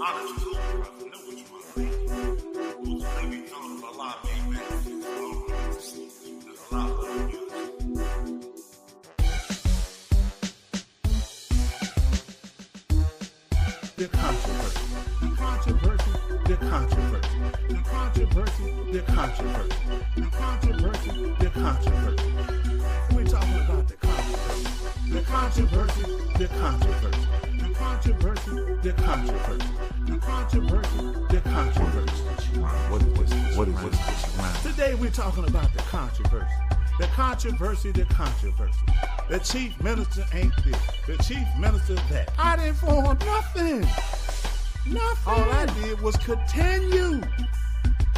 The controversy, the controversy, the controversy, the controversy, the controversy, the controversy, the controversy. We're talking about the controversy, the controversy, the controversy, the controversy, the controversy, the controversy, the controversy. What is this? Today we're talking about the controversy. The controversy, the controversy. The chief minister ain't this. The chief minister that. I didn't form nothing. Nothing. All I did was continue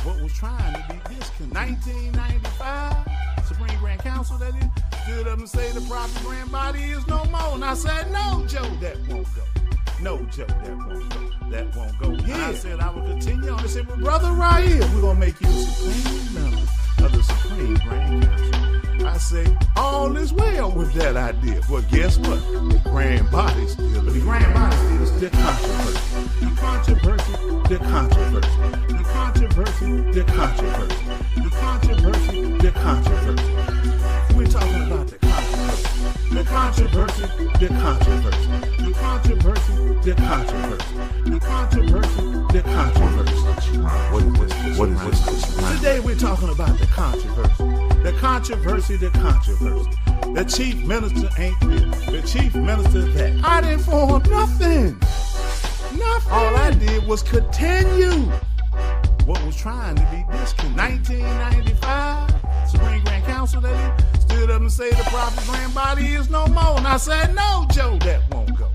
what was trying to be discontinued. 1995, Supreme Grand Council that is, stood up and say the proper grand body is no more. And I said, no, Joe, that won't go. No, Joe, that won't go. That won't go. Yeah. I said I would continue on. They said, well, brother, right here, we're going to make you a supreme member of the Supreme Grand Council. I say, all is well with that idea. But guess what? The grand body still is. The grand body still is the controversy. The controversy, the controversy. The controversy, the controversy. The controversy, the controversy. We're talking about the controversy. The controversy, the controversy. The controversy, the controversy. The controversy, the controversy. What is this? Today we're talking about the controversy. The controversy, the controversy. The chief minister ain't this. The chief minister that. I didn't form nothing. Nothing. All I did was continue what was trying to be discontinued. 1995, Supreme Grand Council that is, stood up and say the proper grand body is no more. And I said, no, Joe, that won't go.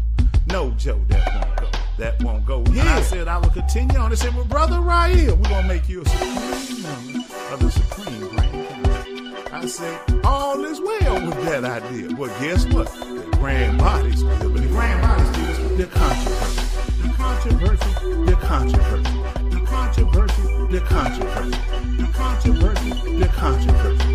No, Joe, that won't go. That won't go. Yeah. And I said I would continue on. They said, well, brother, right here, we're going to make you a supreme member of the Supreme Grand Council. I said, all is well with that idea. Well, guess what? The grand body still, but the grand body still is the controversy. The controversy, the controversy. The controversy, the controversy. The controversy, the controversy.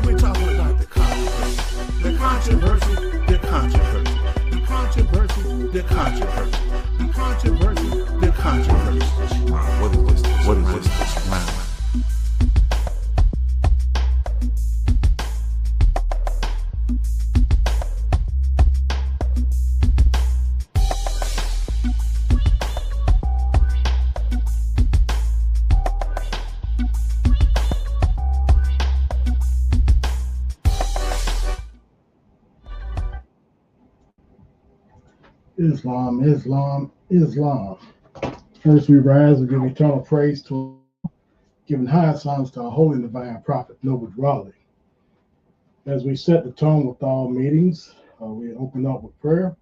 We're talking about the controversy. The controversy, the controversy. The controversy, the controversy. The controversy, the controversy. What is this round? Islam, Islam, Islam. First we rise and give eternal praise to, giving highest honors to our holy and divine prophet, Noble Raleigh. As we set the tone with all meetings, we open up with prayer,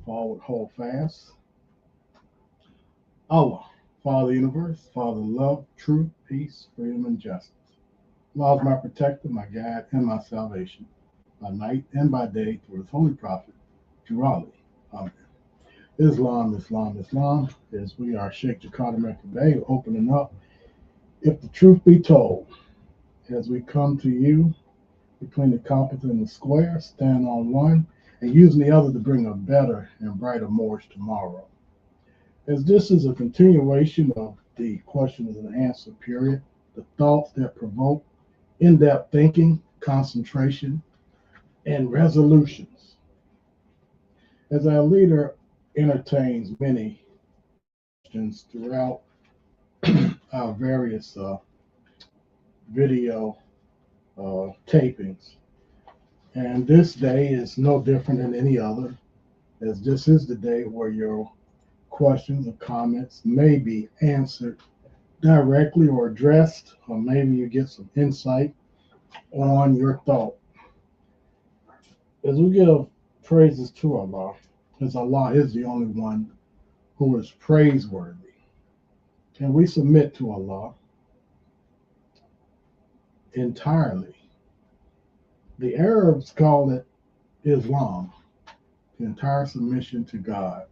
fall with hold fast. Allah, Father of the universe, Father of love, truth, peace, freedom, and justice. Allah is my protector, my guide, and my salvation, by night and by day, through his holy prophet, Raleigh. Amen. Islam, Islam, Islam, as we are Sheikh Jakarta Mekabay, opening up. If the truth be told, as we come to you between the compass and the square, stand on one and using the other to bring a better and brighter Moorish tomorrow. As this is a continuation of the questions and answer period, the thoughts that provoke in-depth thinking, concentration, and resolutions. As our leader entertains many questions throughout our various video tapings. And this day is no different than any other, as this is the day where your questions or comments may be answered directly or addressed, or maybe you get some insight on your thought. As we give praises to Allah, as Allah is the only one who is praiseworthy, and we submit to Allah entirely. The Arabs call it Islam, the entire submission to God.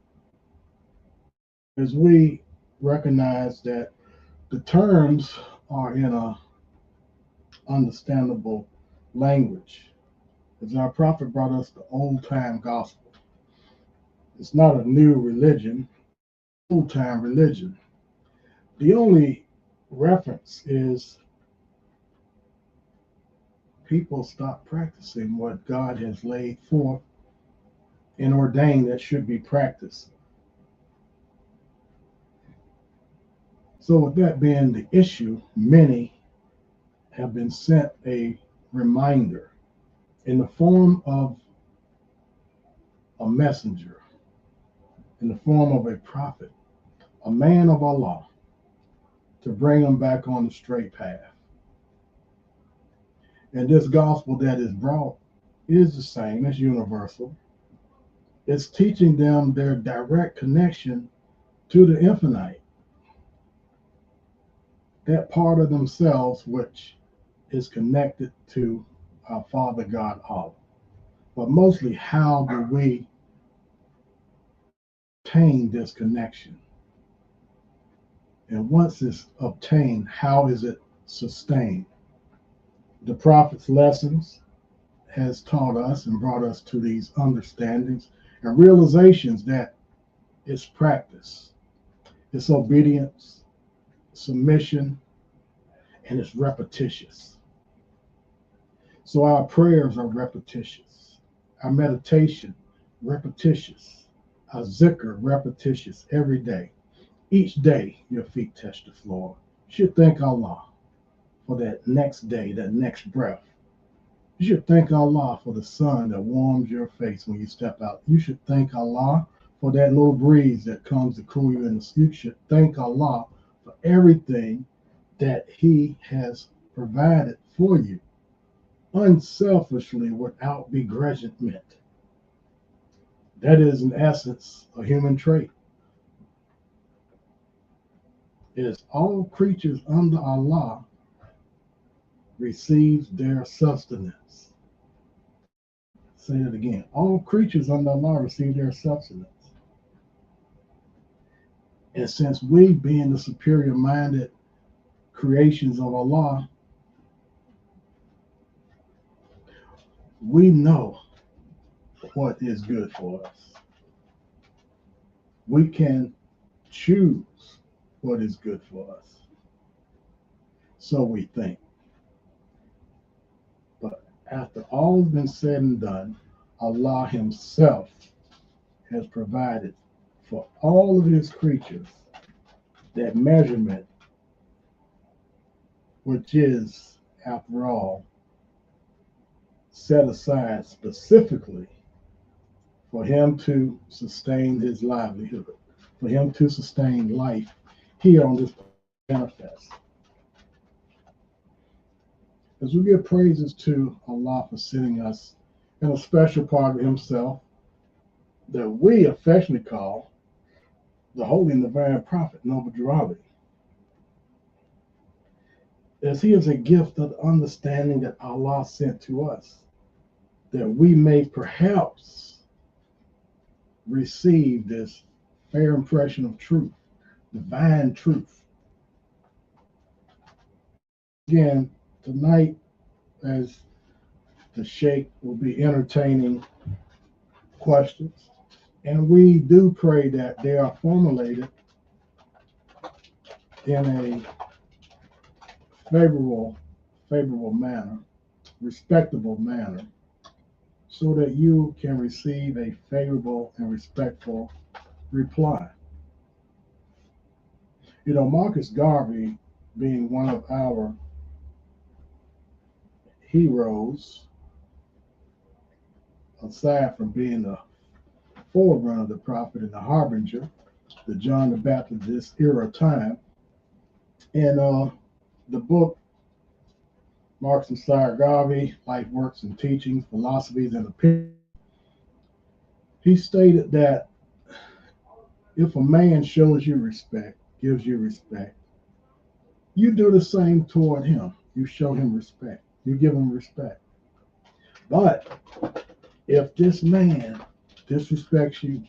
As we recognize that the terms are in a understandable language, as our prophet brought us the old time gospel. It's not a new religion, old-time religion. The only reference is people stop practicing what God has laid forth and ordained that should be practiced. So, with that being the issue, many have been sent a reminder in the form of a messenger, in the form of a prophet, a man of Allah, to bring them back on the straight path. And this gospel that is brought is the same, it's universal. It's teaching them their direct connection to the infinite, that part of themselves which is connected to our Father God Allah. But mostly, how do we obtain this connection? And once it's obtained, how is it sustained? The prophet's lessons has taught us and brought us to these understandings and realizations that it's practice, it's obedience, submission, and it's repetitious. So our prayers are repetitious, our meditation repetitious, our zikr repetitious every day. Each day your feet touch the floor. You should thank Allah for that next day, that next breath. You should thank Allah for the sun that warms your face when you step out. You should thank Allah for that little breeze that comes to cool you in the. You should thank Allah for everything that He has provided for you, unselfishly, without begrudgment. That is, in essence, a human trait. It is all creatures under Allah receives their sustenance. Say it again. All creatures under Allah receive their sustenance. And since we, being the superior-minded creations of Allah, we know what is good for us. We can choose what is good for us. So we think. But after all has been said and done, Allah Himself has provided for all of His creatures that measurement, which is, after all, set aside specifically for Him to sustain His livelihood, for Him to sustain life here on this manifest. As we give praises to Allah for sending us in a special part of Himself that we affectionately call the Holy and Divine Prophet, Noble Drew, as he is a gift of understanding that Allah sent to us, that we may perhaps receive this fair impression of truth, divine truth. Again, tonight, as the Sheikh will be entertaining questions, and we do pray that they are formulated in a favorable manner, respectable manner, so that you can receive a favorable and respectful reply. You know, Marcus Garvey, being one of our heroes, aside from being the forerunner of the prophet and the harbinger, the John the Baptist of this era of time, in the book Marcus Messiah Garvey, Life, Works, and Teachings, Philosophies, and Opinions, he stated that if a man shows you respect, gives you respect, you do the same toward him. You show him respect. You give him respect. But if this man disrespects you,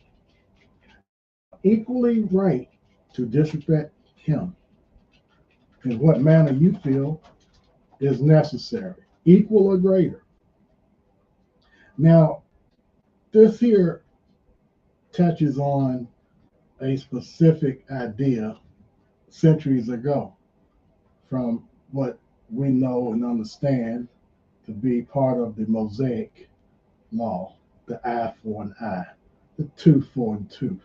equally right to disrespect him in what manner you feel is necessary, equal or greater. Now, this here touches on a specific idea centuries ago from what we know and understand to be part of the Mosaic law, the eye for an eye, the tooth for a tooth.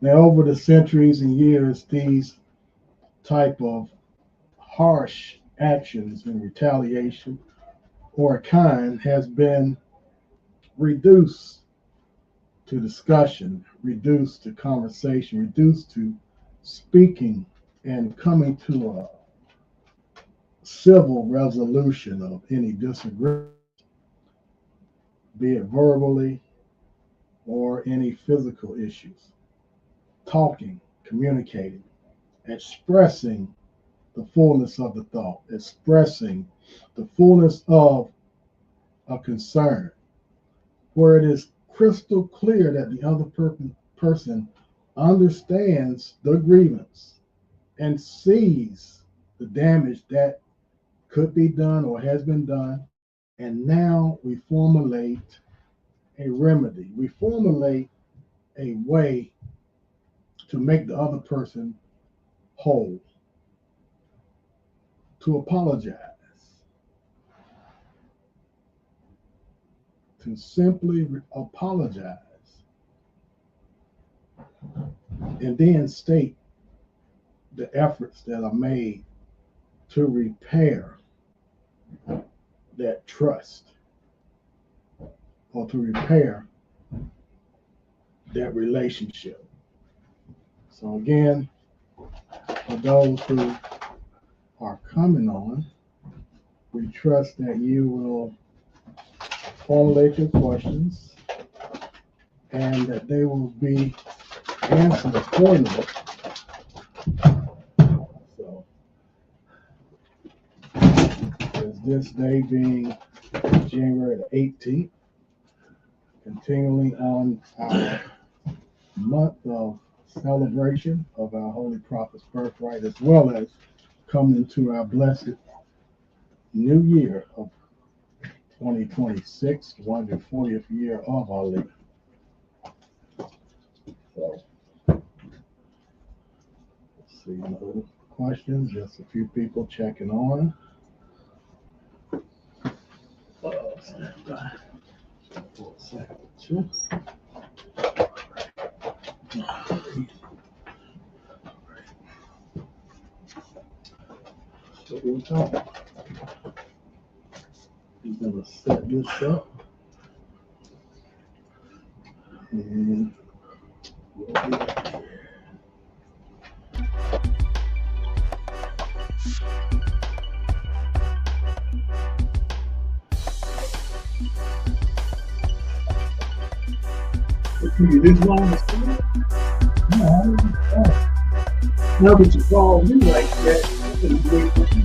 Now, over the centuries and years, these type of harsh actions and retaliation or a kind has been reduced to discussion, reduced to conversation, reduced to speaking and coming to a civil resolution of any disagreement, be it verbally or any physical issues. Talking, communicating, expressing the fullness of the thought, expressing the fullness of a concern, where it is crystal clear that the other person understands the grievance and sees the damage that could be done or has been done. And now we formulate a remedy. We formulate a way to make the other person whole, to apologize, to simply apologize, and then state the efforts that are made to repair that trust or to repair that relationship. So again, for those who are coming on, we trust that you will formulate your questions and that they will be answered accordingly. So, as this day being January the 18th, continuing on our month of celebration of our Holy Prophet's birthright, as well as coming into our blessed new year of 2026, 140th year of our living. So, let's see, no questions, just a few people checking on. Stand by for a second, too. So we'll talk. He's gonna set this up, and we'll be This long is coming? No, now that you call me like that, I'm gonna wait for you.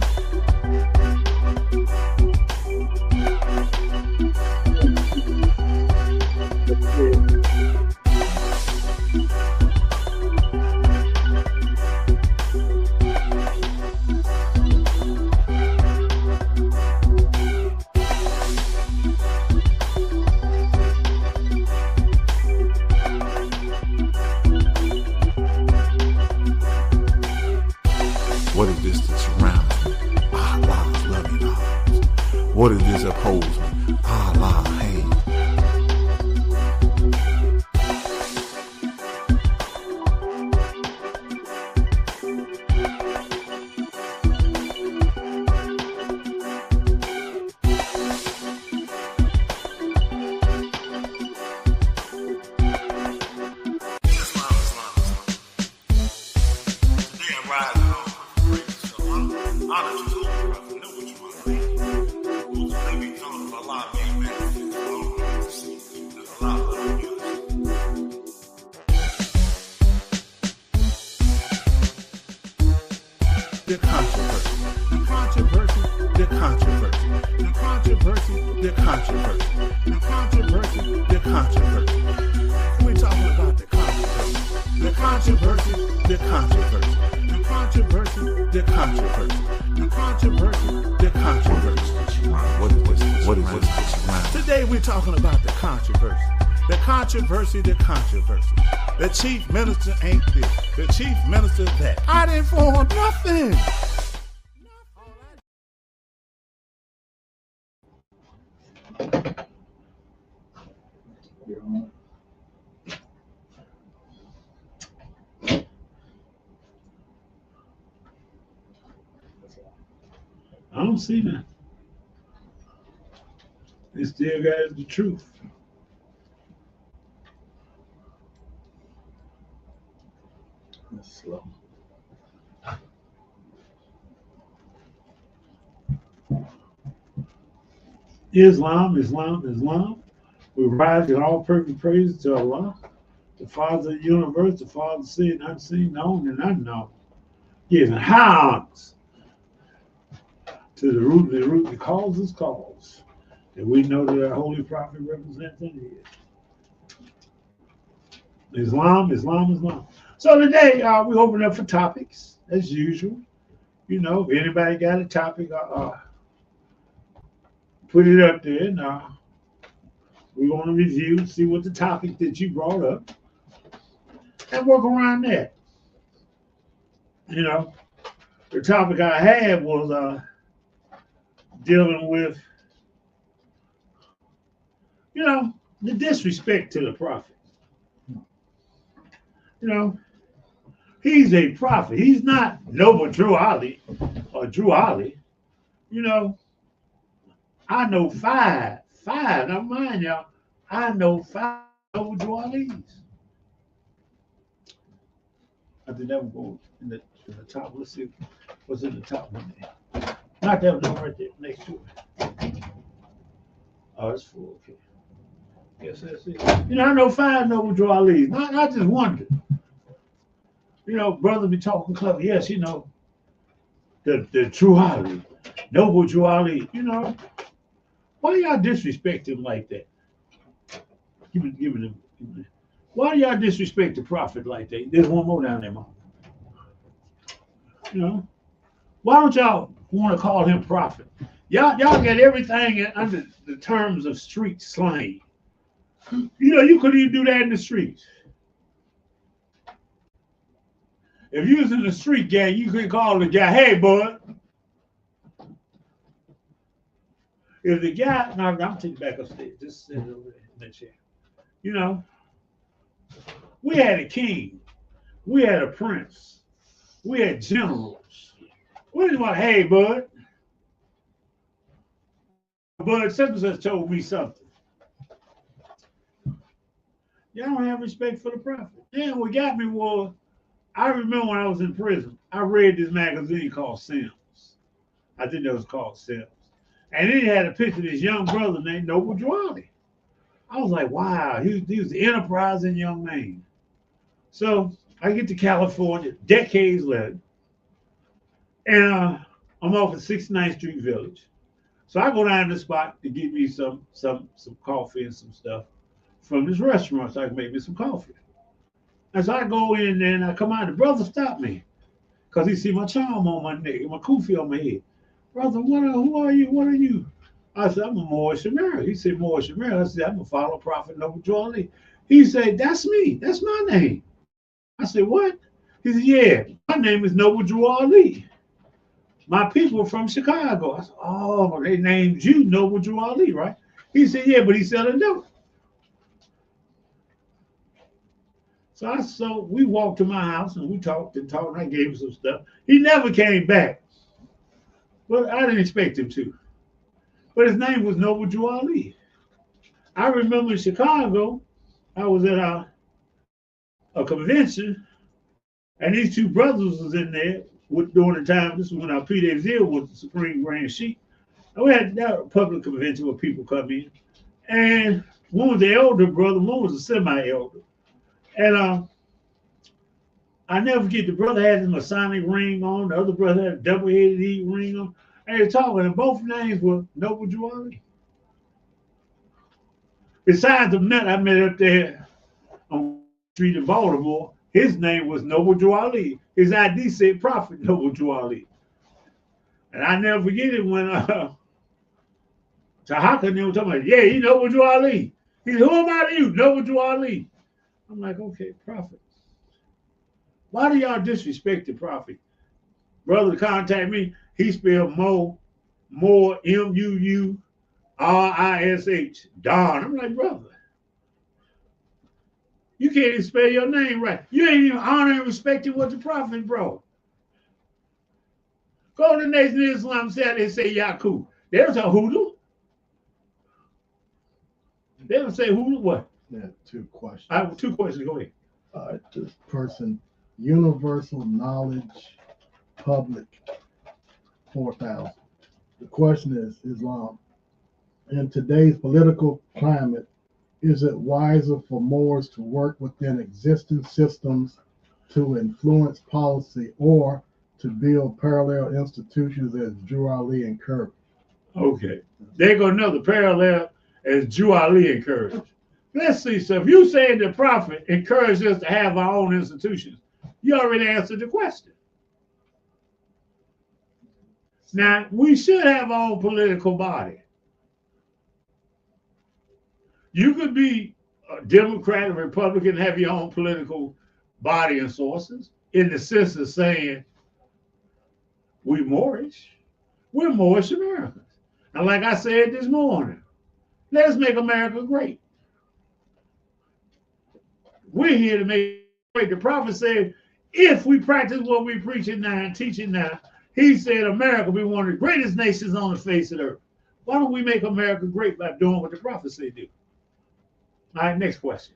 What is this that surrounds me? Allah's loving arms. What is this that upholds me? Allah's hand. The controversy, the controversy, the controversy, the controversy, the controversy, the controversy, the controversy. We're talking about the controversy, the controversy, the controversy, the controversy, the controversy, the controversy, the controversy. What is this? Today we're talking about the controversy. The controversy, the controversy. The chief minister ain't this. The chief minister that. I didn't form nothing. I don't see that. They still got the truth. That's slow. Islam. We rise in all perfect praise to Allah, the Father of the universe, the Father seen, unseen, known, and unknown. Giving honors to the root that causes cause. And we know that our holy prophet represents and is. Islam. So today we open up for topics as usual. You know, if anybody got a topic, put it up there. Now we're going to review, see what the topic that you brought up, and work around that. You know, the topic I had was dealing with, you know, the disrespect to the prophet. You know, he's a prophet. He's not Noble Drew Ali or Drew Ali. You know, I know five. Now mind y'all, I know 5 Noble Drew Alis. I think that would go in the top. Let's see what's in the top one there. Not that one right there next to it. Oh, it's full. Okay. Yes, that's it. You know, I know 5 Noble Drew Alis. I just wondered. You know, brother be talking clever. Yes, you know, the Drew Ali, Noble Drew Ali. You know, why y'all disrespect him like that? Give it. Why do y'all disrespect the prophet like that? There's one more down there, Mom. You know, why don't y'all want to call him prophet? Y'all get everything under the terms of street slang. You know, you couldn't even do that in the streets. If you was in the street gang, you could call the guy, hey, bud. If the guy, no, I'm taking it back upstairs. Just sit over there in that chair. You know, we had a king. We had a prince. We had generals. What is what, hey, bud. Bud, such and such told me something. Y'all don't have respect for the prophet. Then what got me was, I remember when I was in prison, I read this magazine called Sims. I think that was called Sims. And it had a picture of this young brother named Noble Drew Ali. I was like, wow, he was an enterprising young man. So I get to California decades later, and I'm off at 69th Street Village. So I go down to the spot to get me some coffee and some stuff from this restaurant so I can make me some coffee. And so I go in there and I come out, the brother stopped me because he see my charm on my neck, my kufi on my head. Brother, who are you? What are you? I said, I'm a Moorish Shamir. He said, Moorish Shamir. I said, I'm a follower Prophet Noble Drew Ali. He said, that's me. That's my name. I said, what? He said, yeah, my name is Noble Drew Ali. My people are from Chicago. I said, oh, they named you Noble Drew Ali, right? He said, yeah, but he said a no. So we walked to my house and we talked and I gave him some stuff. He never came back. Well, I didn't expect him to. But his name was Noble Drew Ali. I remember in Chicago, I was at a convention, and these 2 brothers was in there during the time. This was when our P. Zill was the Supreme Grand Sheik. And we had a public convention where people come in. And one was the elder brother, one was a semi-elder. And I never forget, the brother had his Masonic ring on, the other brother had a double-headed E ring on. And they were talking, and both names were Noble Drew Ali. Besides the nut I met up there on the street in Baltimore, his name was Noble Drew Ali. His ID said Prophet Noble Drew Ali. And I never forget it when Tahaka and they were talking about, yeah, you Noble Drew Ali. He said, who am I to you? Noble Drew Ali. I'm like, okay, prophet. Why do y'all disrespect the prophet? Brother contact me. He spelled more Mourish. Don. I'm like, brother, you can't even spell your name right. You ain't even honoring and respecting what the prophet brought. Go to the Nation of Islam Saturday and say Yaqub. There's a hoodoo. They don't say who what. Yeah, two questions. I have two questions. Go ahead. This person, Universal Knowledge Public 4000. The question is, Islam, in today's political climate, is it wiser for Moors to work within existing systems to influence policy or to build parallel institutions as Drew Ali encouraged? Okay. There go another parallel as Drew Ali encouraged. Let's see. So if you say the prophet encouraged us to have our own institutions, you already answered the question. Now, we should have our own political body. You could be a Democrat or Republican, have your own political body and sources in the sense of saying, we're Moorish Americans. And like I said this morning, let's make America great. We're here to make it great. The prophet said, if we practice what we're preaching now and teaching now, he said America will be one of the greatest nations on the face of the earth. Why don't we make America great by doing what the prophet said do? All right, next question.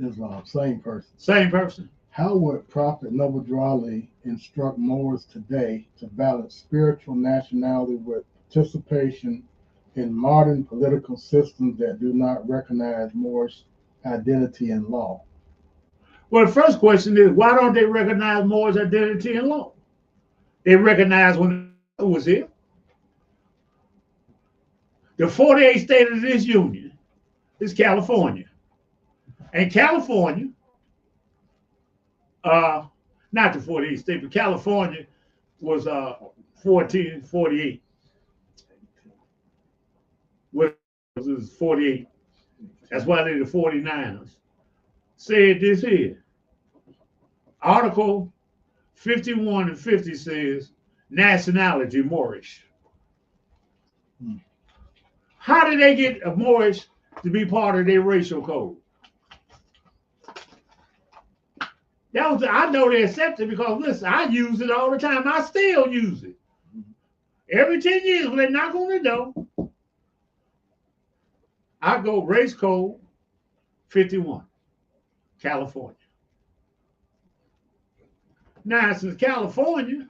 Islam, same person. Same person. How would Prophet Noble Drew Ali instruct Moors today to balance spiritual nationality with participation in modern political systems that do not recognize Moorish identity and law? Well, the first question is, why don't they recognize Moorish identity and law? They recognize when it was here. The 48th state of this union is California. And California, not the 48th state, but California was 1448. Well, it was 48. That's why they're the 49ers. Said this here. Article 51 and 50 says nationality Moorish. How did they get a Moorish to be part of their racial code? That was I know they accept it because listen, I use it all the time. I still use it. Every 10 years when they knock on the door, I go race code 51, California. Now, since California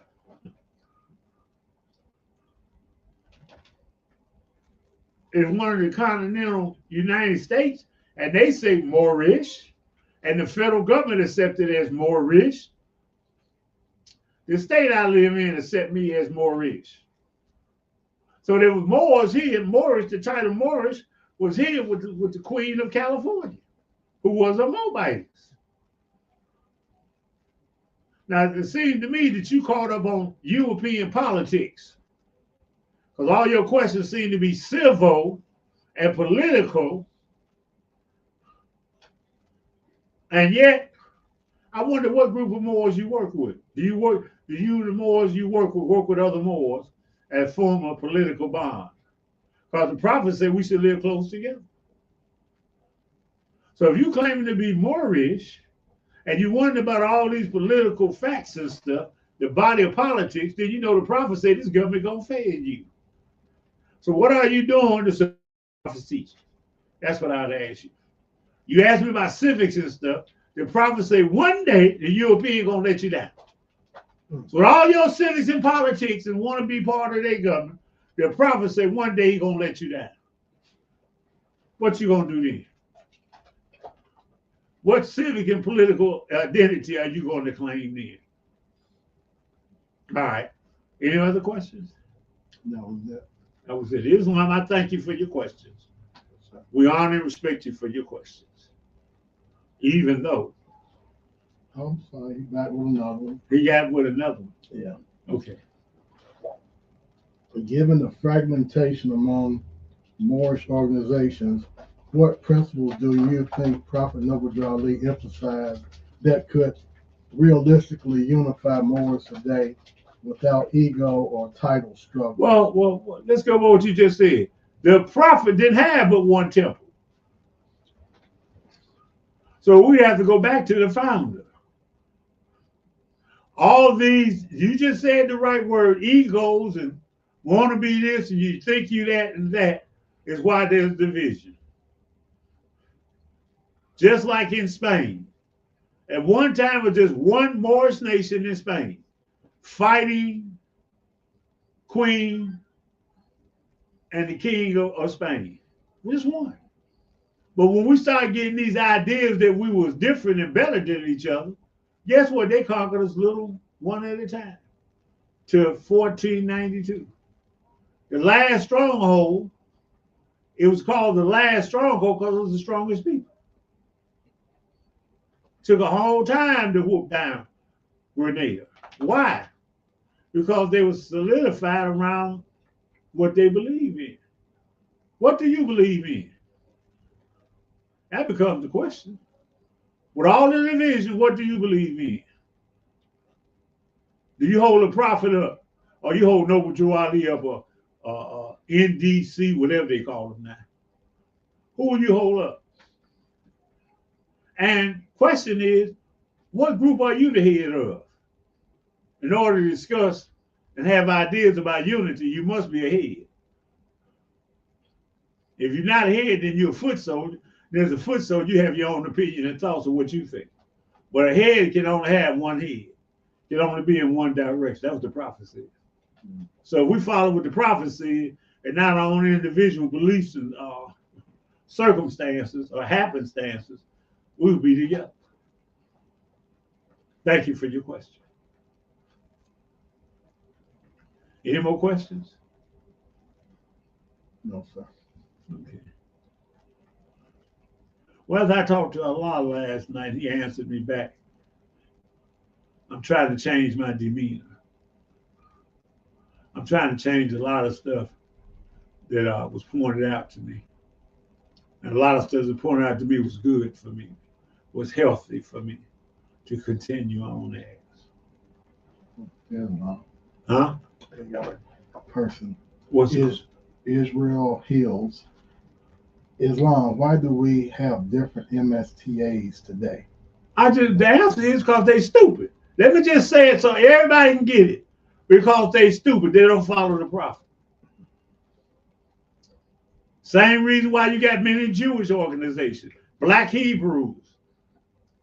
is one of the continental United States, and they say Moorish, and the federal government accepted it as Moorish, the state I live in accept me as Moorish. So there was Moors here. Moorish, the title Moorish was here with the Queen of California, who was a Moabite. Now, it seems to me that you caught up on European politics because all your questions seem to be civil and political. And yet, I wonder what group of Moors you work with. The Moors you work with other Moors and form a political bond? Because the prophet said we should live close together. So if you claiming to be Moorish, and you wonder about all these political facts and stuff, the body of politics, then you know the prophet said this government gonna fail you. So what are you doing to support the prophet's teaching? That's what I'd ask you. You ask me about civics and stuff, the prophet said one day the European gonna let you down. So with all your civics and politics and want to be part of their government, the prophet said one day he gonna let you down. What you gonna do then? What civic and political identity are you going to claim then? All right. Any other questions? No, That was it. Islam, I thank you for your questions. We honor and respect you for your questions. Even though. I'm sorry, he got with another one. He got with another one. Yeah. Okay. Given the fragmentation among Moorish organizations, what principles do you think Prophet Noble Ali emphasized that could realistically unify Moors today without ego or title struggle? Well, let's go over what you just said. The prophet didn't have but one temple. So we have to go back to the founder. All these, you just said the right word, egos and want to be this and you think you that and that is why there's division. Just like in Spain. At one time, it was just one Moorish nation in Spain fighting Queen and the King of Spain. Just one. But when we started getting these ideas that we was different and better than each other, guess what? They conquered us little one at a time to 1492. The last stronghold, it was called the last stronghold because it was the strongest people. Took a whole time to whoop down Grenada. Why? Because they were solidified around what they believe in. What do you believe in? That becomes the question. With all the division, what do you believe in? Do you hold a prophet up? Or you hold Noble Drew Ali up or NDC, whatever they call them now? Who will you hold up? And question is, what group are you the head of? In order to discuss and have ideas about unity, you must be a head. If you're not a head, then you're a foot soldier. There's a foot soldier, you have your own opinion and thoughts of what you think. But a head can only have one head. It can only be in one direction. That was the prophecy. Mm-hmm. So we follow what the prophecy and not our own individual beliefs and circumstances or happenstances, we'll be together. Thank you for your question. Any more questions? No, sir. Okay. Well, as I talked to Allah last night, he answered me back. I'm trying to change my demeanor. I'm trying to change a lot of stuff that was pointed out to me. And a lot of stuff that pointed out to me was good for me, was healthy for me to continue on as. Yeah, huh? A person. What's Israel heals Islam. Why do we have different MSTAs today? The answer is because they stupid. Let me just say it so everybody can get it. Because they stupid. They don't follow the prophet. Same reason why you got many Jewish organizations. Black Hebrews.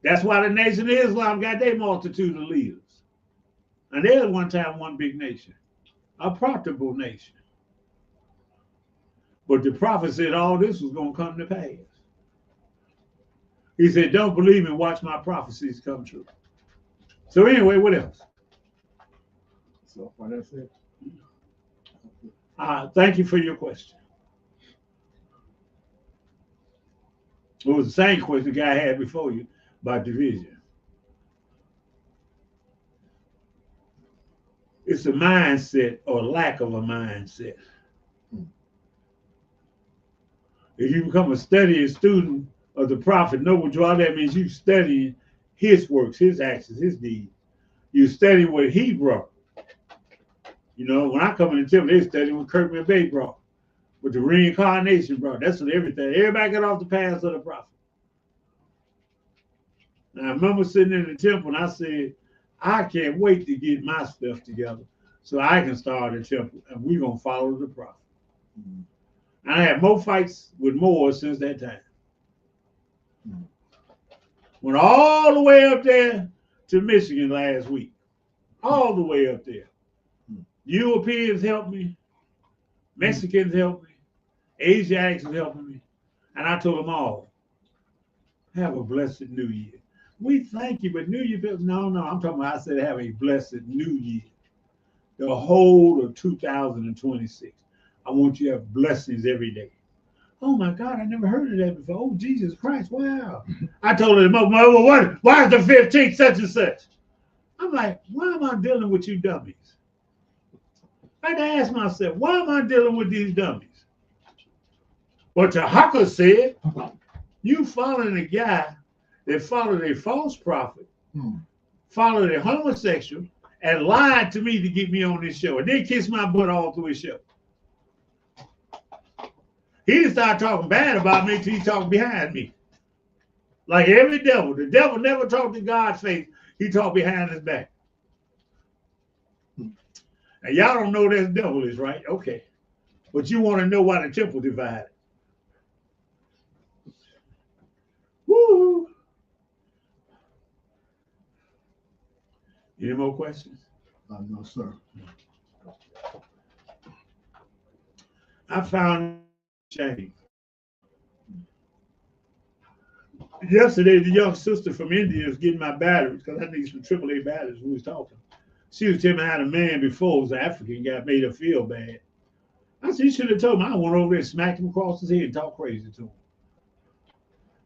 That's why the Nation of Islam got their multitude of leaders. And they at one time one big nation. A profitable nation. But the prophet said all this was going to come to pass. He said, don't believe me, watch my prophecies come true. So anyway, what else? So far, that's it. Thank you for your question. It was the same question the guy had before you about division. It's a mindset or lack of a mindset. If you become a studying student of the prophet Noble Drew Ali, that means you studying his works, his actions, his deeds. You study what he brought. You know, when I come in the temple, they study what Kirkman Bay brought, what the reincarnation brought. That's what everything. Everybody got off the path of the prophet. And I remember sitting in the temple and I said, I can't wait to get my stuff together so I can start a temple and we're going to follow the prophet. Mm-hmm. And I had more fights with Moors since that time. Mm-hmm. Went all the way up there to Michigan last week. All the way up there. Mm-hmm. Europeans helped me. Mexicans helped me. Asiatics helped me. And I told them all, have a blessed New Year. We thank you, but New Year, no, I'm talking about, I said have a blessed New Year. The whole of 2026. I want you to have blessings every day. Oh my God, I never heard of that before. Oh, Jesus Christ, wow. I told him, why is the 15th such and such? I'm like, why am I dealing with you dummies? I had to ask myself, why am I dealing with these dummies? But Tahaka said, you following a guy that followed a false prophet, followed a homosexual, and lied to me to get me on this show. And then kissed my butt all through his show. He didn't start talking bad about me until he talked behind me. Like every devil. The devil never talked to God's face. He talked behind his back. And y'all don't know that's devilish, right? Okay. But you want to know why the temple divided. Woo! Any more questions? No, sir. I found shame. Yesterday, the young sister from India was getting my batteries because I need some AAA batteries. We was talking. She was telling me how the man before was an African guy made her feel bad. I said, you should have told me. I went over there and smacked him across his head and talked crazy to him.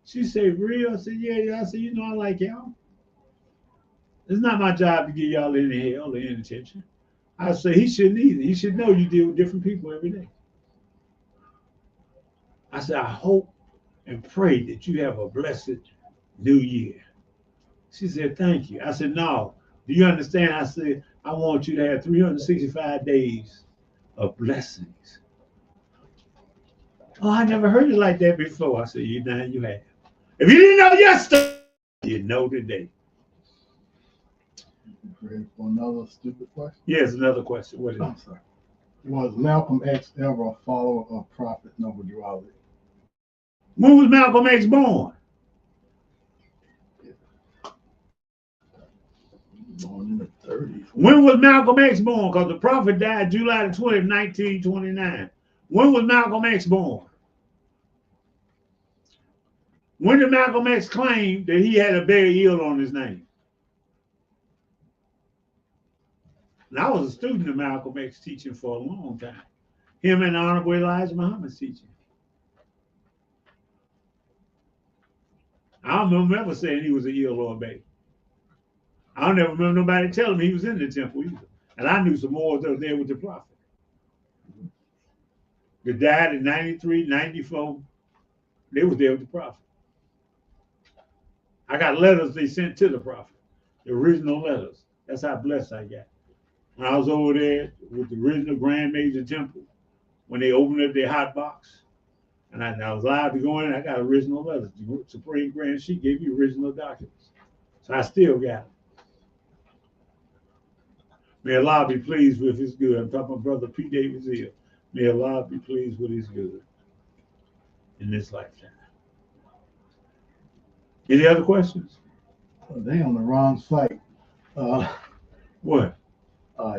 She said, real? I said, yeah. I said, you know, I like y'all. It's not my job to give y'all any hell or any attention. I said, he shouldn't either. He should know you deal with different people every day. I said, I hope and pray that you have a blessed new year. She said, thank you. I said, no. Do you understand? I said, I want you to have 365 days of blessings. Oh, I never heard it like that before. I said, you have. If you didn't know yesterday, you know today. Ready for another stupid question? Yes, another question. What is I'm sorry. Was Malcolm X ever a follower of Prophet Noble Ali? When was Malcolm X born? Born in the 30s. When was Malcolm X born? Because the prophet died July the 20th, 1929. When was Malcolm X born? When did Malcolm X claim that he had a burial on his name? And I was a student of Malcolm X teaching for a long time. Him and Honorable Elijah Muhammad's teaching. I don't remember saying he was an Elohim baby. I don't ever remember nobody telling me he was in the temple either. And I knew some more that were there with the prophet. They died in 93, 94. They was there with the prophet. I got letters they sent to the prophet. The original letters. That's how blessed I got. When I was over there with the original Grand Major Temple, when they opened up their hot box, and I was allowed to go in, I got original letters. The Supreme Grand Sheik gave me original documents. So I still got them. May Allah be pleased with his good. I'm talking about Brother P. Davis here. May Allah be pleased with his good in this lifetime. Any other questions? Well, they on the wrong site. What?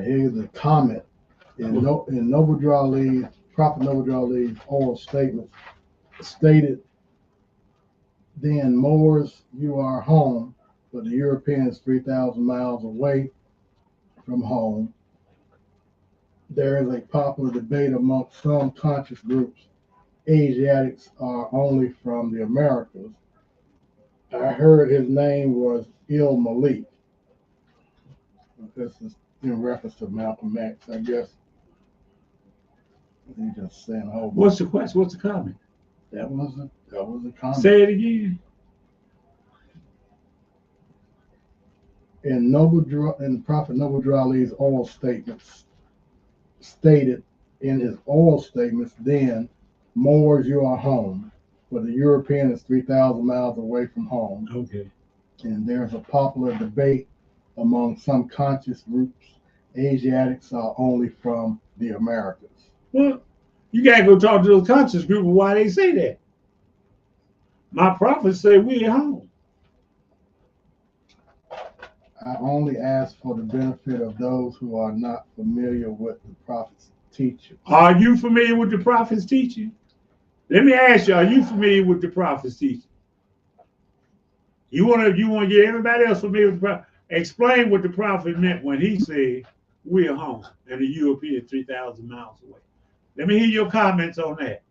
Here's a comment. In Noble Drew Ali, Prophet Noble Drew Ali's oral statement stated, then Moors, you are home, but the Europeans 3,000 miles away from home. There is a popular debate amongst some conscious groups. Asiatics are only from the Americas. I heard his name was Il Malik. This is in reference to Malcolm X, I guess. He just saying, "Oh, What's the question? What's the comment? that was a comment." Say it again. In Prophet Noble Drew Ali's oral statements, stated in his oral statements, then Moors, you are home, but the European is 3,000 miles away from home. Okay. And there's a popular debate among some conscious groups. Asiatics are only from the Americas. Well, you gotta go talk to those conscious group of why they say that. My prophets say we at home. I only ask for the benefit of those who are not familiar with the prophet's teaching. Are you familiar with the prophet's teaching? Let me ask you, are you familiar with the prophet's teaching? You want to get everybody else familiar with the prophet? Explain what the prophet meant when he said we're home and the European 3,000 miles away. Let me hear your comments on that.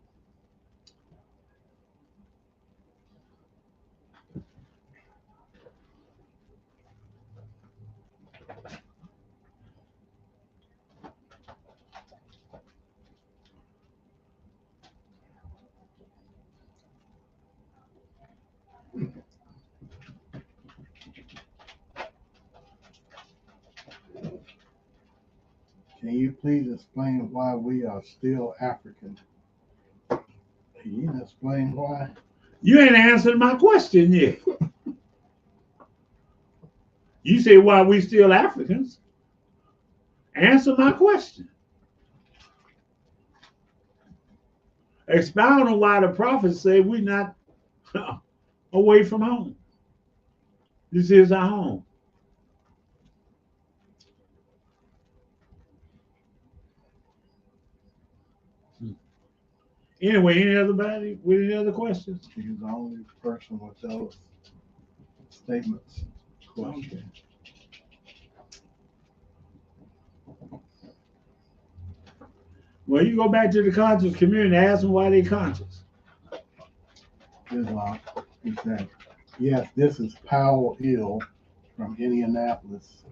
Can you please explain why we are still African? Can you explain why? You ain't answered my question yet. You say why we still Africans. Answer my question. Expound on why the prophets say we're not away from home. This is our home. Anyway, anybody with any other questions? She's the only person with those statements. Question. Well, you go back to the conscious community and ask them why they conscious. Islam. He said, yes, this is Powell Hill from Indianapolis.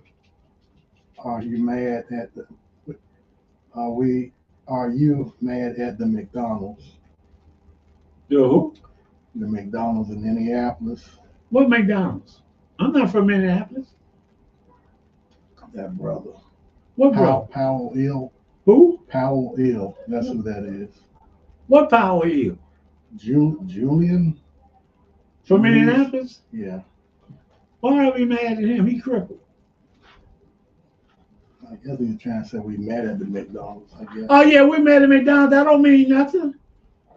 Are you mad at the are you mad at the McDonald's? The who? The McDonald's in Indianapolis. What McDonald's? I'm not from Minneapolis. That brother. What brother? Powell Hill. Who? Powell Hill. That's who that is. What Powell Hill? Julian? From Minneapolis? Yeah. Why are we mad at him? He crippled. I guess he was trying to say we mad at the McDonald's, I guess. Oh, yeah, we mad at McDonald's. That don't mean nothing.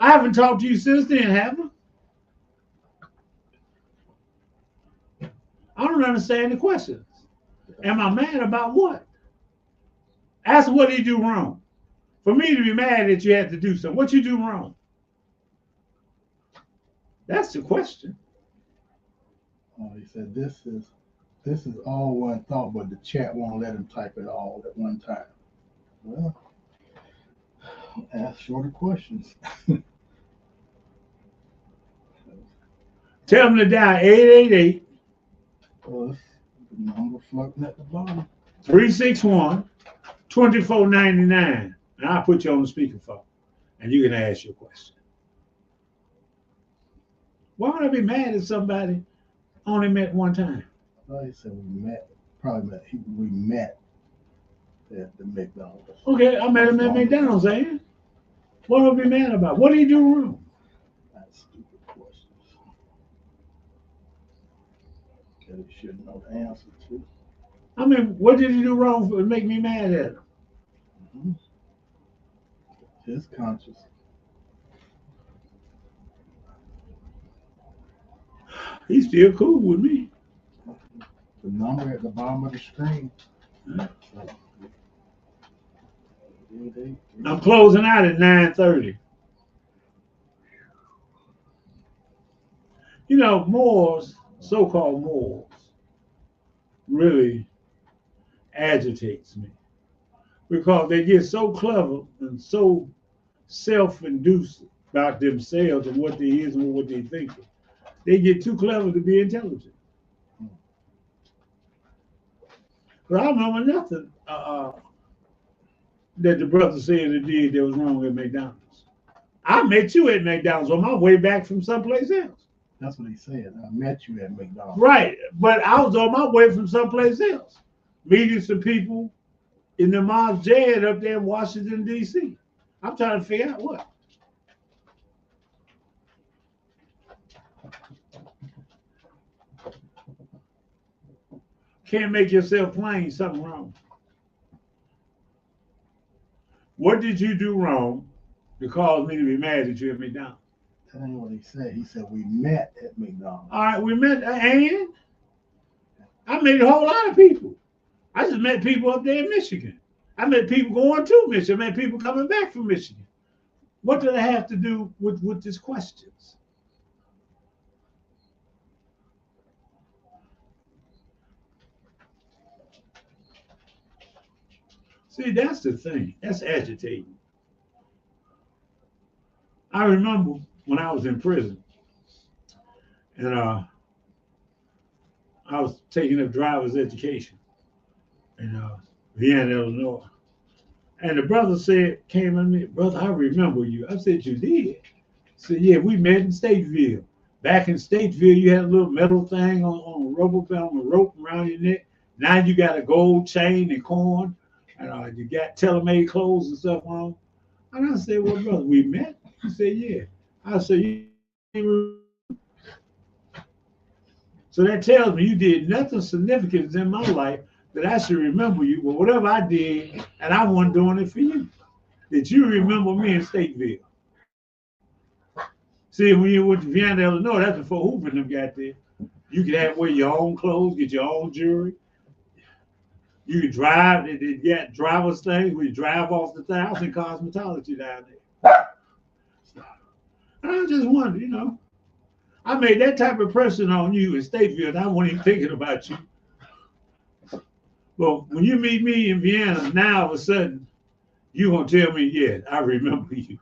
I haven't talked to you since then, have I? I don't understand the questions. Am I mad about what? Ask what did he do wrong. For me to be mad that you had to do something, what you do wrong? That's the question. Oh, he said this is all one thought, but the chat won't let him type it all at one time. Well, ask shorter questions. Tell them to dial 888 Plus the number floating at the bottom. 361-2499. And I'll put you on the speakerphone and you can ask your question. Why would I be mad at somebody only met one time? Well, he said we met at the McDonald's. Okay, I met him at McDonald's, eh? What would I be mad about? What did he do wrong? That's stupid questions. Okay, you should know the answer to. I mean, what did he do wrong to make me mad at him? Mm-hmm. His conscience. He's still cool with me. The number at the bottom of the screen. I'm closing out at 9:30. You know, Moors, so-called Moors, really agitates me because they get so clever and so self-induced about themselves and what they is and what they think. They get too clever to be intelligent. But I don't remember nothing that the brother said or did that was wrong at McDonald's. I met you at McDonald's on my way back from someplace else. That's what he said. I met you at McDonald's. Right, but I was on my way from someplace else, meeting some people in the Mosque Jad up there in Washington, D.C. I'm trying to figure out what. Can't make yourself plain, something wrong. What did you do wrong to cause me to be mad at you at McDonald's? That ain't what he said. He said we met at McDonald's. All right, we met, and I met a whole lot of people. I just met people up there in Michigan. I met people going to Michigan. I met people coming back from Michigan. What do they have to do with these questions? See, that's the thing. That's agitating. I remember when I was in prison, and I was taking up driver's education in Vienna, Illinois. And the brother came at me, brother, I remember you. I said, you did? He said, yeah, we met in Stateville. Back in Stateville, you had a little metal thing on a rubber band, on a rope around your neck. Now you got a gold chain and corn. and you got tailor-made clothes and stuff on. And I said, well, brother, we met? He said, yeah. I said, so that tells me you did nothing significant in my life that I should remember you. But whatever I did, and I wasn't doing it for you, that you remember me in Stateville. See, when you went to Vienna, Illinois, that's before Hoover and them got there. You could wear your own clothes, get your own jewelry. You could drive, they got driver's things where you drive off the thing. I was in cosmetology down there. And I just wondered, I made that type of impression on you in Stateville, and I wasn't even thinking about you. But when you meet me in Vienna, now all of a sudden, you're going to tell me, yeah, I remember you.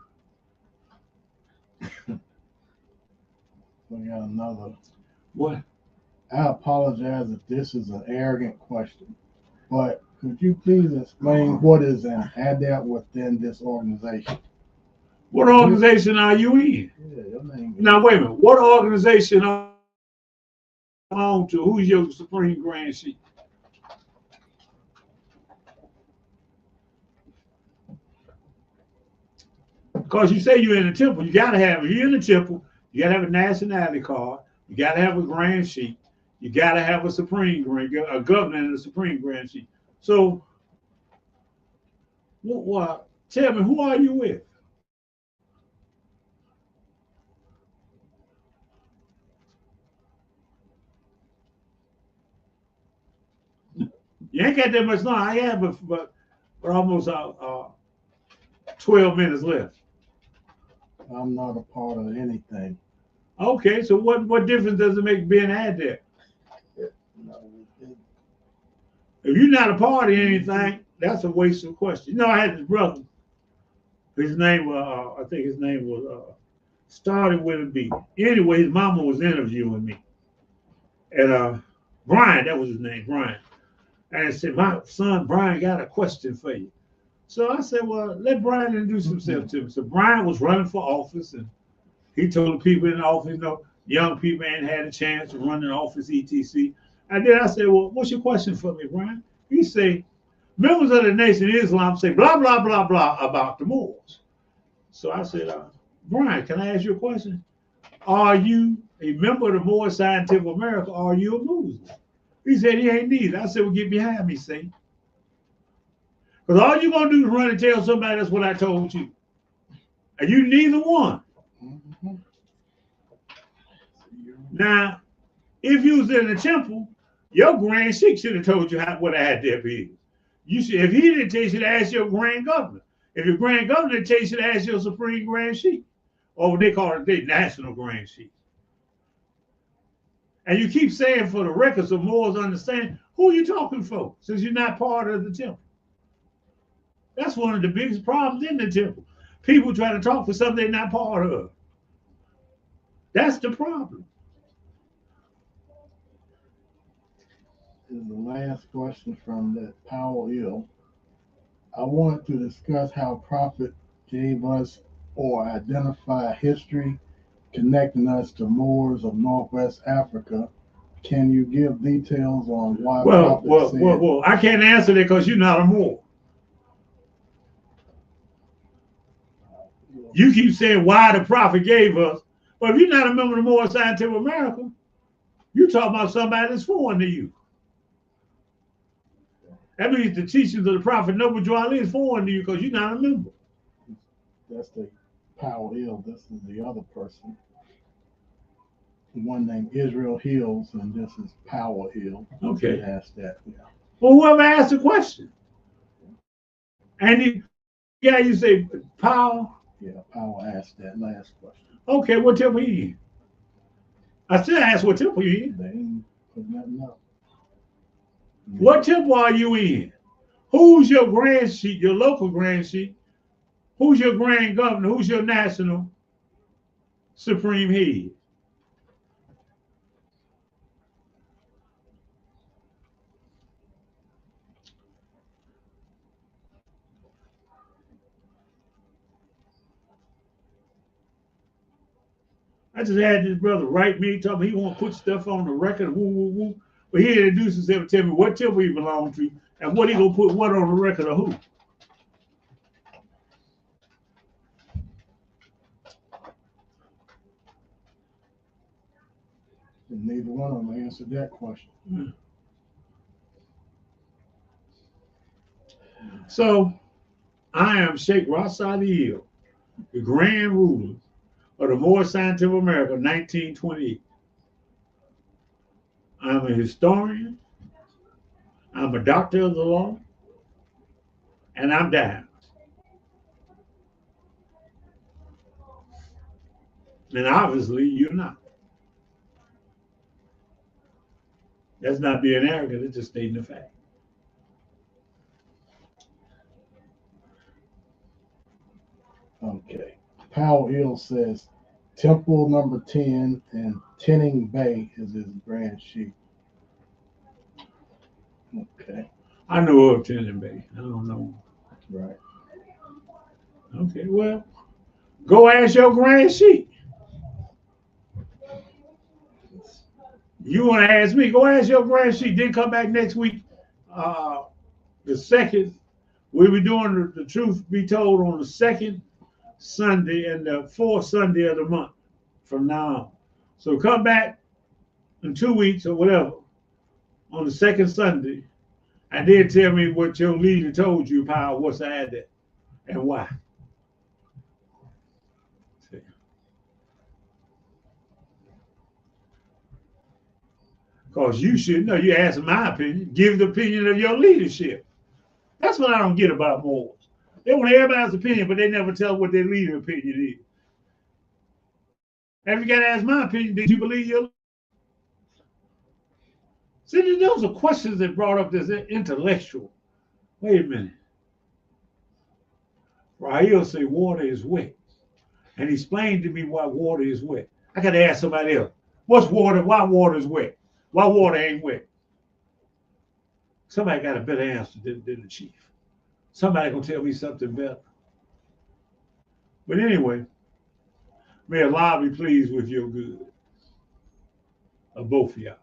We got another. What? I apologize if this is an arrogant question, but could you please explain what is an adept within this organization? What organization are you in? Yeah, your name is. Now, wait a minute. What organization are you on to? Who's your Supreme Grand Chief? Because you say you're in the temple, if you're in the temple, you got to have a nationality card. You got to have a Grand Chief. You got to have a a governor and a Supreme Grand Chief. So, tell me, who are you with? You ain't got that much long. I have, but almost 12 minutes left. I'm not a part of anything. Okay, so what difference does it make being had there? If you're not a part of anything, that's a waste of question. I had this brother. His name was, I think his name was, started with a B. Anyway, his mama was interviewing me. And Brian, that was his name, Brian. And I said, my son Brian got a question for you. So I said, well, let Brian introduce himself to me. So Brian was running for office, and he told the people in the office, young people ain't had a chance to run in office, etc. And then I said, well, what's your question for me, Brian? He said, members of the Nation of Islam say blah, blah, blah, blah about the Moors. So I said, Brian, can I ask you a question? Are you a member of the Moorish Scientific America, or are you a Muslim? He said he ain't neither. I said, well, get behind me, Saint. Because all you're going to do is run and tell somebody that's what I told you. And you neither one. Mm-hmm. Now, if you was in the temple, your Grand Sheik should have told you what I had there for you. If he didn't tell you, you should ask your Grand Governor. If your Grand Governor didn't tell you, you should ask your Supreme Grand Sheik. Or what they call it, the National Grand Sheik. And you keep saying for the records of Moors understand, who are you talking for, since you're not part of the temple? That's one of the biggest problems in the temple. People try to talk for something they're not part of. That's the problem. This is the last question from that Powell Hill. I want to discuss how Prophet gave us or identify history connecting us to Moors of Northwest Africa. Can you give details on why Prophet said? Well, I can't answer that because you're not a Moor. You keep saying why the Prophet gave us, but if you're not a member of the Moorish Scientific America, you're talking about somebody that's foreign to you. That means the teachings of the Prophet Noble Drew Ali is foreign to you because you're not a member. That's the Powell Hill. This is the other person. The one named Israel Hills, and this is Powell Hill. Okay. He asked that. Yeah. Well, whoever asked the question. And you say Powell. Yeah, Powell asked that last question. Okay, what temple you in? I still ask what temple you in. They ain't put nothing up. What temple are you in? Who's your Grand Sheik, your local Grand Sheik? Who's your Grand Governor? Who's your national Supreme Head? I just had this brother write me, talking he want to put stuff on the record, woo, woo, woo. But he introduced himself and tell me what temple he belonged to. And what he gonna put what on the record of who? And neither one of them answered that question. So I am Sheikh Rashad Hill, the grand ruler of the Moorish Scientific of America, 1928. I'm a historian, I'm a doctor of the law, and I'm down. And obviously you're not. That's not being arrogant, it's just stating the fact. Okay. Powell Hill says Temple number 10 and Tinning Bay is his grand chief. Okay. I know of Tendon Bay. I don't know. Right. Okay, well, go ask your grand chief. You want to ask me? Go ask your grand chief. Then come back next week. The second, we'll be doing the truth be told on the second Sunday and the fourth Sunday of the month from now on. So come back in 2 weeks or whatever on the second Sunday, and then tell me what your leader told you, Powell, what's added and why. Because you should know, you ask my opinion, give the opinion of your leadership. That's what I don't get about Moors. They want everybody's opinion, but they never tell what their leader opinion is. Have you got to ask my opinion? Did you believe your? See, those are questions that brought up this intellectual. Wait a minute. Raheel say water is wet. And he explained to me why water is wet. I got to ask somebody else. What's water? Why water is wet? Why water ain't wet? Somebody got a better answer than the chief. Somebody gonna tell me something better. But anyway, may Allah be pleased with your good. Of both of y'all.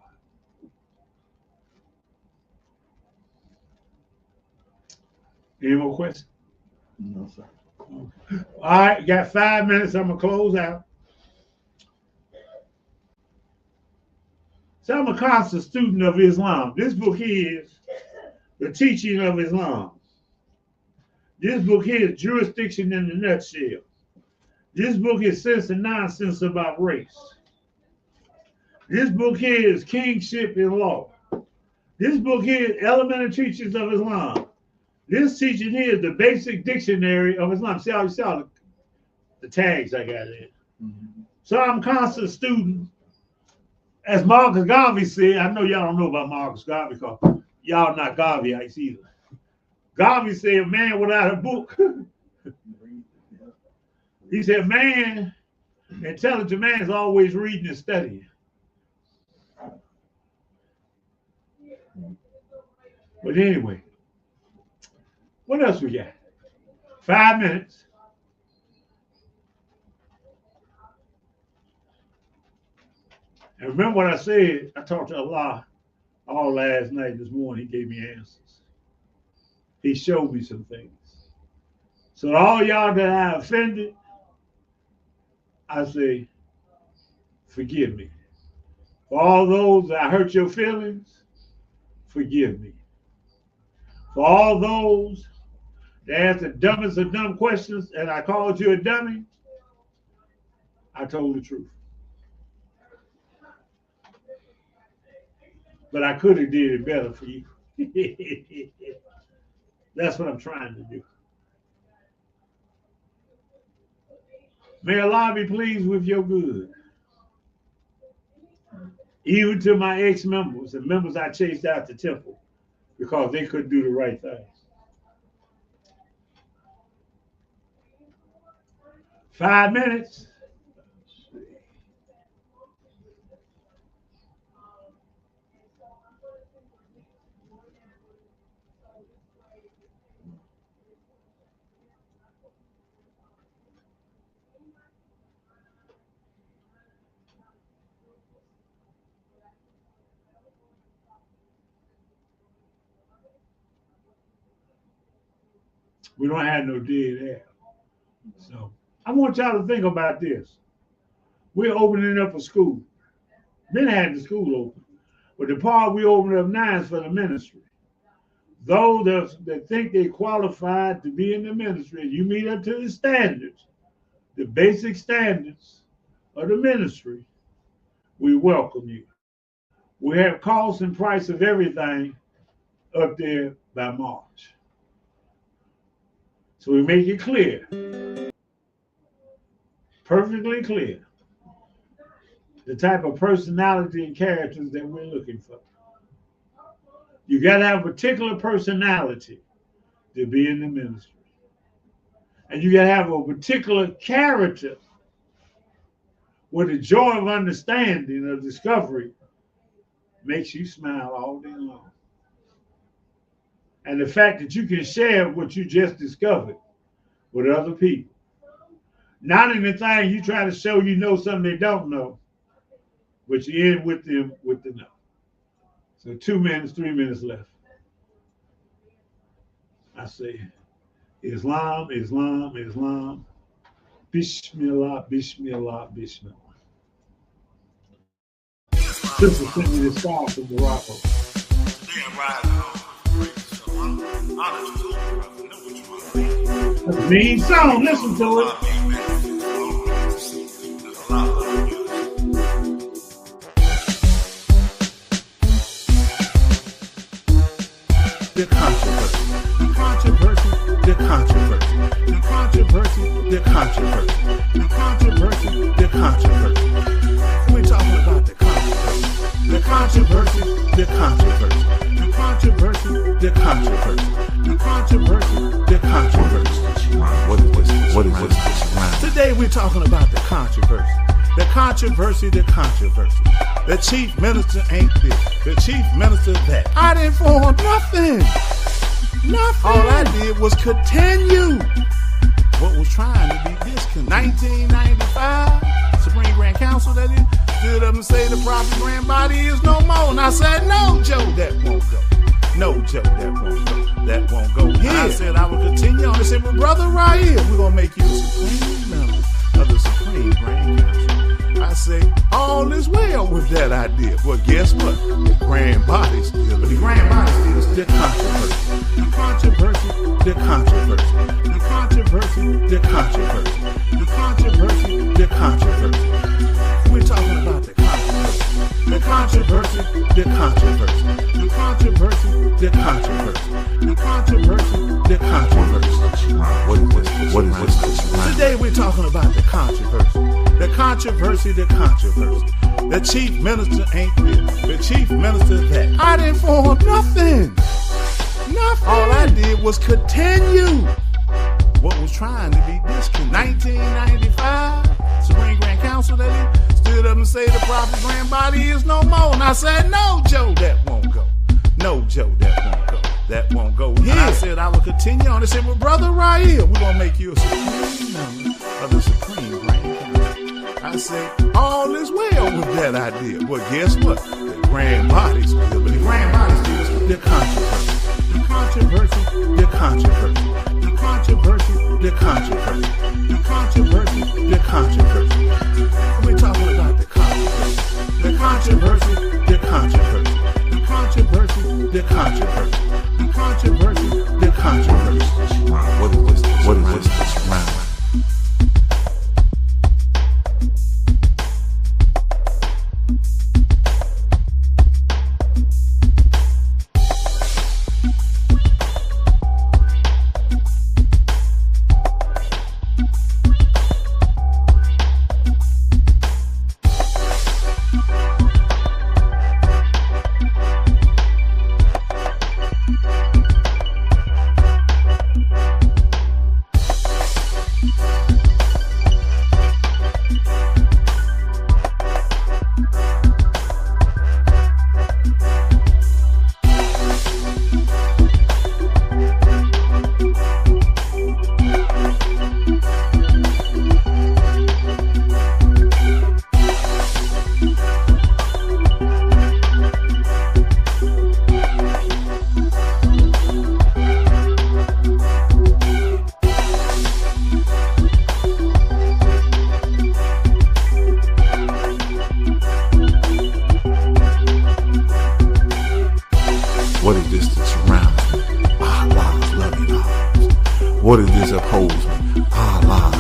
Any more questions? No, sir. Okay. All right, got 5 minutes. I'm gonna close out. So I'm a constant student of Islam. This book here is The Teaching of Islam. This book here is Jurisdiction in a Nutshell. This book is Sense and Nonsense About Race. This book here is Kingship and Law. This book here is Elementary Teachings of Islam. This teaching here is the Basic Dictionary of Islam. See how you saw the tags I got in. Mm-hmm. So I'm a constant student. As Marcus Garvey said, I know y'all don't know about Marcus Garvey because y'all not Garveyites either. Garvey said, a man without a book. He said, intelligent man is always reading and studying. But anyway, what else we got? 5 minutes. And remember what I said, I talked to Allah all last night, this morning, he gave me answers. He showed me some things. So all y'all that I offended, I say, forgive me. For all those that I hurt your feelings, forgive me. For all those that asked the dumbest of dumb questions and I called you a dummy, I told the truth. But I could have did it better for you. That's what I'm trying to do. May Allah be pleased with your good. Even to my ex-members and members I chased out the temple because they couldn't do the right thing. 5 minutes. We don't have no dead air. So I want y'all to think about this. We're opening up a school. Been had the school open. But the part we open up now is for the ministry. Those that think they qualified to be in the ministry, you meet up to the standards, the basic standards of the ministry, we welcome you. We have cost and price of everything up there by March. So we make it clear, perfectly clear, the type of personality and characters that we're looking for. You got to have a particular personality to be in the ministry. And you got to have a particular character where the joy of understanding, of discovery, makes you smile all day long. And the fact that you can share what you just discovered with other people. Not in the thing you try to show you know something they don't know, but you end with them with the know. So 2 minutes, 3 minutes left. I say, Islam, Islam, Islam. Bismillah, Bismillah, Bismillah. Sister sent me this song from Morocco. That's a mean song. Listen to it. The controversy, the controversy, the controversy, the controversy, the controversy, the controversy, the controversy. We're talking about the controversy, the controversy, the controversy, the controversy, the controversy, the controversy, the controversy. What is this? Today we're talking about the controversy. The controversy, the controversy. The chief minister ain't this. The chief minister that. I didn't form nothing. Nothing. All I did was continue what was trying to be discontinued. 1995, Supreme Grand Council that is, stood up and say the proper grand body is no more. And I said, no, Joe, that won't go. No, Joe, that won't go. That won't go here. I said I will continue on. I said, well, Brother Rael, we're going to make you a supreme member of the Supreme Grand Council. I say, all is well with that idea. Well, guess what? The grand body still. The grand body still is the controversy. The controversy, the controversy. The controversy, the controversy. The controversy, the controversy. We're talking about the controversy. The controversy, the controversy. The controversy, the controversy. The controversy, the controversy. What is this? Today we're talking about the controversy. The controversy, the controversy. The chief minister ain't this. The chief minister that. I didn't form nothing. Nothing. All I did was continue what was trying to be discontinued. 1995, Supreme Grand Council that is, stood up and say the proper grand body is no more. And I said, no, Joe, that won't go. No, Joe, that won't go. That won't go here. And I said I will continue on. They said, well, Brother Rael, we're going to make you a supreme member of the Supreme Grand Council. I said, all is well with that idea. Well, guess what? The grand body still. The grand body still is the controversy. The controversy, the controversy. The controversy, the controversy. The controversy, the controversy. We're talking about the controversy. The controversy, the controversy. The controversy, the controversy. The controversy, the controversy. What is this round? What is this opposement? Allah